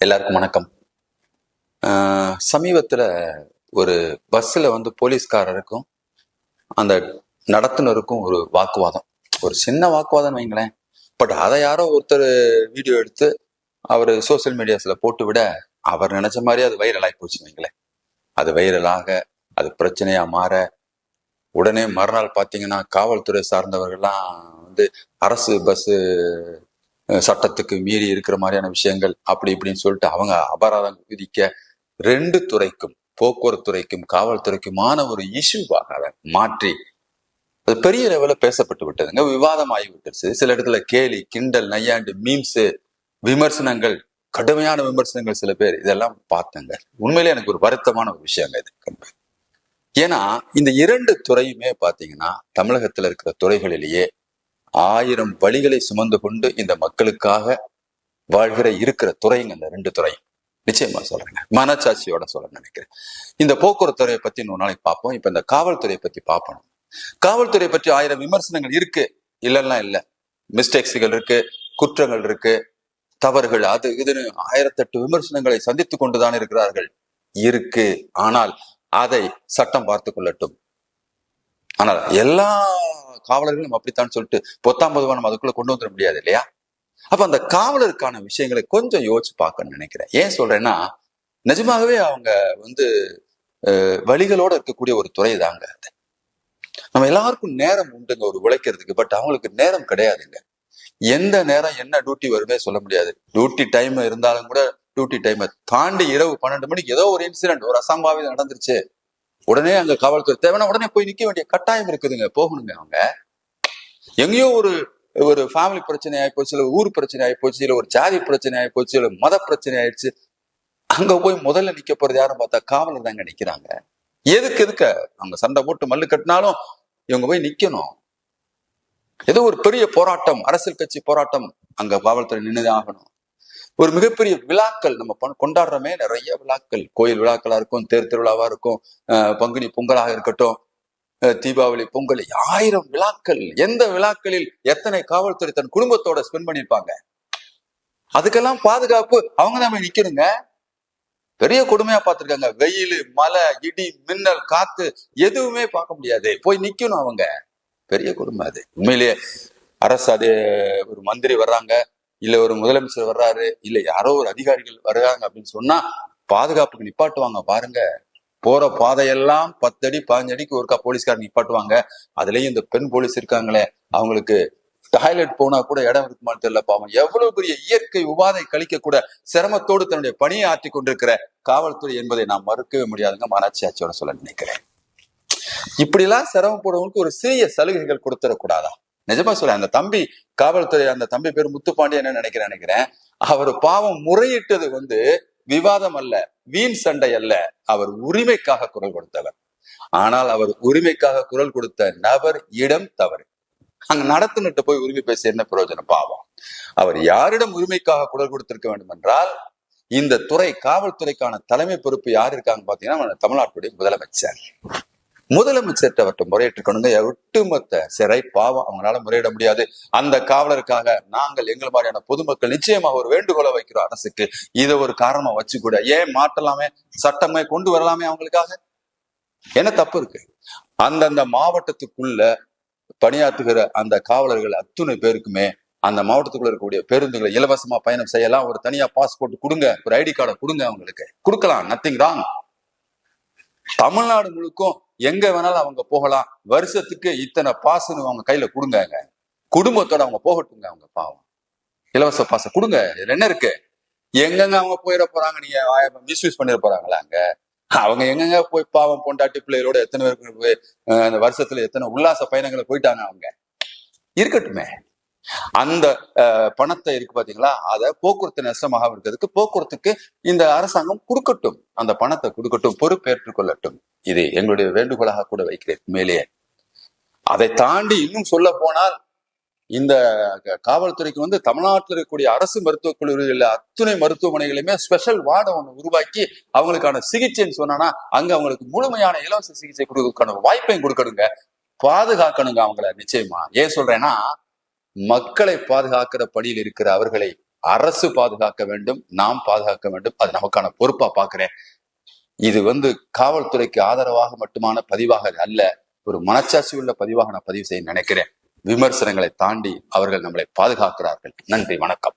எல்லாருக்கும் வணக்கம். சமீபத்துல ஒரு பஸ்ல போலீஸ்காரருக்கும் அந்த நடத்துனருக்கும் ஒரு வாக்குவாதம், ஒரு சின்ன வாக்குவாதம் வைங்களேன். பட் அதை யாரோ ஒருத்தர் வீடியோ எடுத்து அவர் சோசியல் மீடியாஸ்ல போட்டு விட அவர் நினைச்ச மாதிரி அது வைரல் ஆகி போச்சு வைங்களேன். அது வைரலாக அது பிரச்சனையா மாற உடனே மறுநாள் பாத்தீங்கன்னா காவல்துறை சார்ந்தவர்கள்லாம் அரசு பஸ் சட்டத்துக்கு மீறி இருக்கிற மாதிரியான விஷயங்கள் அப்படி இப்படின்னு சொல்லிட்டு அவங்க அபராதம் விதிக்க ரெண்டு துறைக்கும், போக்குவரத்து துறைக்கும் காவல்துறைக்குமான ஒரு இஷ்யூவாக அதை மாற்றி அது பெரிய லெவலில் பேசப்பட்டு விட்டதுங்க. விவாதம் ஆகி விட்டுருச்சு. சில இடத்துல கேலி கிண்டல் நையாண்டு மீம்ஸ் விமர்சனங்கள், கடுமையான விமர்சனங்கள் சில பேர் இதெல்லாம் பார்த்தங்க. உண்மையிலே எனக்கு ஒரு வருத்தமான ஒரு விஷயங்க இது. ஏன்னா இந்த இரண்டு துறையுமே பாத்தீங்கன்னா தமிழகத்துல இருக்கிற துறைகளிலேயே 1000 வழிகளை சுமந்து கொண்டு இந்த மக்களுக்காக வாழ்கிற இருக்கிற துறைங்க இந்த ரெண்டு துறையும். நிச்சயமா சொல்றேங்க, மனச்சாட்சியோட சொல்ல நினைக்கிறேன். இந்த போக்குவரத்து துறையை பத்தி இன்னொரு நாளைக்கு பார்ப்போம். இப்ப இந்த காவல்துறையை பத்தி பார்ப்போம். காவல்துறை பற்றி 1000 விமர்சனங்கள் இருக்கு, இல்லைன்னா இல்ல. மிஸ்டேக்ஸ்கள் இருக்கு, குற்றங்கள் இருக்கு, தவறுகள் அது இதுன்னு 1008 விமர்சனங்களை சந்தித்து கொண்டுதான் இருக்கிறார்கள் இருக்கு. ஆனால் அதை சட்டம் பார்த்து கொள்ளட்டும். ஆனால் எல்லா காவலர்களும் அப்படித்தான் சொல்லிட்டு பொத்தாம் பொதுவா நம்ம அதுக்குள்ள கொண்டு வந்துட முடியாது இல்லையா? அப்ப அந்த காவலருக்கான விஷயங்களை கொஞ்சம் யோசிச்சு பார்க்கணும்னு நினைக்கிறேன். ஏன் சொல்றேன்னா, நிஜமாகவே அவங்க வழிகளோட இருக்கக்கூடிய ஒரு துறை தாங்க அது. நம்ம எல்லாருக்கும் நேரம் உண்டுங்க ஒரு உழைக்கிறதுக்கு, பட் அவங்களுக்கு நேரம் கிடையாதுங்க. எந்த நேரம் என்ன டியூட்டி வருமே சொல்ல முடியாது. டியூட்டி டைம் இருந்தாலும் கூட டியூட்டி டைமை தாண்டி இரவு 12 மணிக்கு ஏதோ ஒரு இன்சிடென்ட், ஒரு அசம்பாவிதம் நடந்துருச்சு, உடனே அங்க காவல்துறை தேவைன்னா உடனே போய் நிக்க வேண்டிய கட்டாயம் இருக்குதுங்க. போகணுங்க. அவங்க எங்கேயோ ஒரு ஃபேமிலி பிரச்சனை ஆயிப்போச்சு, இல்ல ஊர் பிரச்சனை ஆயிப்போச்சு, இல்ல ஒரு ஜாதி பிரச்சனை ஆயிப்போச்சு, இல்ல மத பிரச்சனை ஆயிடுச்சு, அங்க போய் முதல்ல நிக்க போறது யாரும் பார்த்தா காவலர் தாங்க நிக்கிறாங்க. எதுக்கு அவங்க சண்டை போட்டு மல்லு கட்டினாலும் இவங்க போய் நிக்கணும். ஏதோ ஒரு பெரிய போராட்டம், அரசியல் கட்சி போராட்டம், அங்க காவல்துறை நின்றுதான் ஆகணும். ஒரு மிகப்பெரிய விழாக்கள் நம்ம கொண்டாடுறோமே, நிறைய விழாக்கள், கோயில் விழாக்களா இருக்கும், தேர் திருவிழாவா இருக்கும், பங்குனி பொங்கலாக இருக்கட்டும், தீபாவளி பொங்கல், 1000 விழாக்கள். எந்த விழாக்களில் எத்தனை காவல்துறை தன் குடும்பத்தோட ஸ்பெண்ட் பண்ணிருப்பாங்க. அதுக்கெல்லாம் பாதுகாப்பு அவங்க தான் நிக்கணுங்க. பெரிய கொடுமையா பார்த்திருக்காங்க. வெயில், மழை, இடி, மின்னல், காத்து எதுவுமே பார்க்க முடியாது, போய் நிக்கணும் அவங்க. பெரிய கொடுமை அது. உண்மையிலேயே அரசு அது ஒரு மந்திரி வர்றாங்க, இல்ல ஒரு முதலமைச்சர் வர்றாரு, இல்ல யாரோ ஒரு அதிகாரிகள் வர்றாங்க அப்படின்னு சொன்னா பாதுகாப்புக்கு நிப்பாட்டுவாங்க பாருங்க. போற பாதையெல்லாம் 10 அடி 15 அடிக்கு ஒருக்கா போலீஸ்காரர் நிப்பாட்டுவாங்க. அதுலயும் இந்த பெண் போலீஸ் இருக்காங்களே, அவங்களுக்கு டாய்லெட் போனா கூட இடம் இருக்குமான்னு தெரியல. பாவம், எவ்வளவு பெரிய இயற்கை உபாதை கழிக்க கூட சிரமத்தோடு தன்னுடைய பணியை ஆற்றி கொண்டிருக்கிற காவல்துறை என்பதை நான் மறுக்கவே முடியாதுங்க. மனச்சாட்சியோட சொல்ல நினைக்கிறேன். இப்படி எல்லாம் சிரமப்படுவங்களுக்கு ஒரு சிறிய சலுகைகள் கொடுத்துடக்கூடாதா? நிஜமா சொல்ல, அந்த தம்பி காவல்துறை, அந்த தம்பி பேர் முத்துப்பாண்டி, என்ன நினைக்கிறேன், அவர் பாவம் முறையிட்டது விவாதம் அல்ல, வீண் சண்டை அல்ல, அவர் உரிமைக்காக குரல் கொடுத்தவர். ஆனால் அவர் உரிமைக்காக குரல் கொடுத்த நபர் இடம் தவறு. அங்க நடத்துனர்கிட்ட போய் உரிமை பேச என்ன பிரயோஜனம்? பாவம். அவர் யாரிடம் உரிமைக்காக குரல் கொடுத்திருக்க வேண்டும் என்றால், இந்த துறை காவல்துறைக்கான தலைமை பொறுப்பு யார் இருக்காங்க பாத்தீங்கன்னா தமிழ்நாட்டுடைய முதலமைச்சர்கிட்ட அவர்கிட்ட முறையிட்டிருக்கணுங்க. ஒட்டுமொத்த சிறை பாவம், அவங்களால முறையிட முடியாது. அந்த காவலருக்காக நாங்கள் எங்கள் மாதிரியான பொதுமக்கள் நிச்சயமாக ஒரு வேண்டுகோளை வைக்கிறோம் அரசுக்கு. இதை ஒரு காரணமா வச்சு கூட ஏன் மாற்றலாமே, சட்டமே கொண்டு வரலாமே அவங்களுக்காக. என்ன தப்பு இருக்கு? அந்தந்த மாவட்டத்துக்குள்ள பணியாற்றுகிற அந்த காவலர்கள் அத்துணை பேருக்குமே அந்த மாவட்டத்துக்குள்ள இருக்கக்கூடிய பேருந்துகளை இலவசமா பயணம் செய்யலாம். ஒரு தனியா பாஸ்போர்ட் கொடுங்க, ஒரு ஐடி கார்டை கொடுங்க, அவங்களுக்கு கொடுக்கலாம், நத்திங் ராங். தமிழ்நாடு முழுக்கும் எங்க வேணாலும் அவங்க போகலாம். வருஷத்துக்கு இத்தனை பாஸ்ன்னு அவங்க கையில கொடுங்க, குடும்பத்தோட அவங்க போகட்டுங்க. அவங்க பாவம் இலவச பாச கொடுங்க. இதுல என்ன இருக்கு? எங்கெங்க அவங்க போயிட போறாங்க? நீங்க மிஸ்யூஸ் பண்ணிட போறாங்களா? அங்க அவங்க எங்கெங்க போய் பாவம் பொண்டாட்டி பிள்ளைகளோட எத்தனை பேருக்கு அந்த வருஷத்துல எத்தனை உல்லாச பயணங்களை போயிட்டாங்க. அவங்க இருக்கட்டுமே. அந்த பணத்தை இருக்கு பாத்தீங்களா, அதை போக்குவரத்து நஷ்டமாக இருக்கிறதுக்கு போக்குவரத்துக்கு இந்த அரசாங்கம் கொடுக்கட்டும், அந்த பணத்தை கொடுக்கட்டும், பொறுப்பேற்றுக் கொள்ளட்டும். இது எங்களுடைய வேண்டுகோளாக கூட வைக்கிறேன். மேலேயே அதை தாண்டி இன்னும் சொல்ல போனால், இந்த காவல்துறைக்கு தமிழ்நாட்டில் இருக்கக்கூடிய அரசு மருத்துவக் கல்லூரிகளில் அத்துணை மருத்துவமனைகளையுமே ஸ்பெஷல் வார்டு ஒன்று உருவாக்கி அவங்களுக்கான சிகிச்சைன்னு சொன்னா அங்க அவங்களுக்கு முழுமையான இலவச சிகிச்சை கொடுக்கறதுக்கான வாய்ப்பையும் கொடுக்கணுங்க. பாதுகாக்கணுங்க அவங்கள. நிச்சயமா ஏன் சொல்றேன்னா, மக்களை பாதுகாக்கிற பணியில் இருக்கிற அவர்களை அரசு பாதுகாக்க வேண்டும், நாம் பாதுகாக்க வேண்டும். அது நமக்கான பொறுப்பா பாக்குறேன். இது காவல்துறைக்கு ஆதரவாக மட்டுமான பதிவாக அல்ல, ஒரு மனச்சாட்சி உள்ள பதிவாக நான் பதிவு செய்ய நினைக்கிறேன். விமர்சனங்களை தாண்டி அவர்கள் நம்மளை பாதுகாக்கிறார்கள். நன்றி, வணக்கம்.